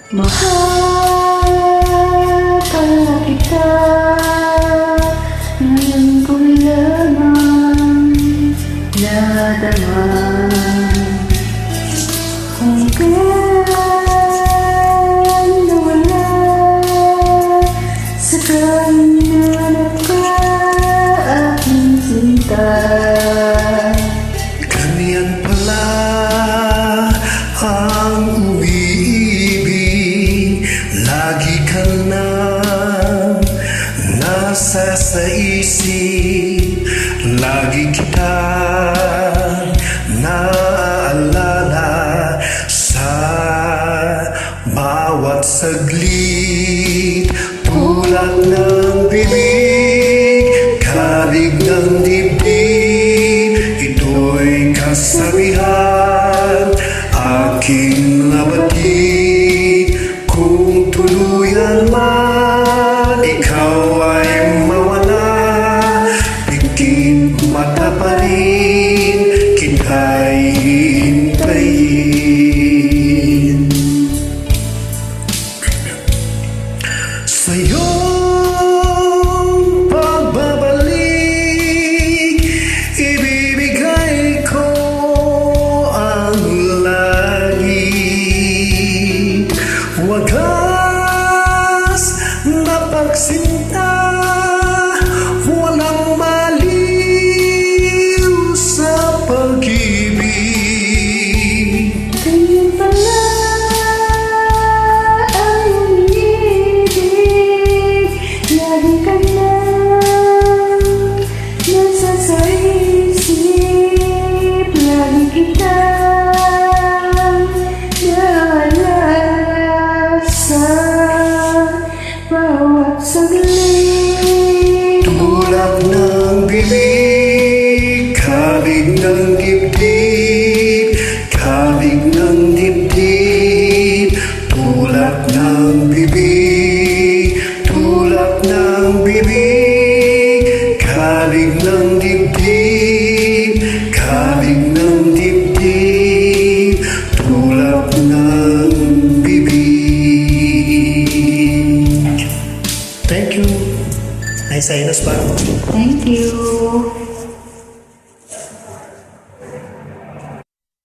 Mahal pala kita, ngayon ko lamang nadama. Kung kailan nawala sa kahinanap ka aking sinta. Ganyan pala ang umiibig, lagi ka na nasa sa isip, lagi kita naaalala sa bawat saglit. Tulad ng bibig, kalig ng dibdib, ito'y kasabihan, aking nabatid. Kung tuluyan man ikaw ay mawala, pikit mata pa rin kita'y hintayin. Sa'yong pagbabalik, ibibigay ko ang lagi. Wagas na pagsinta, walang maliw sa pag-ibig. Ganyan pala ang umiibig, lagi ka na nasa sa isip, lagi kita naalala sa bawat saglit. Tulad ng bibig, kalig ng dibdib, kalig ng dibdib. Tulad ng bibig, tulad ng bibig, kalig ng dibdib, kalig ng dibdib. Tulad ng bibig. Thank you. Nice Inos pa. Thank you.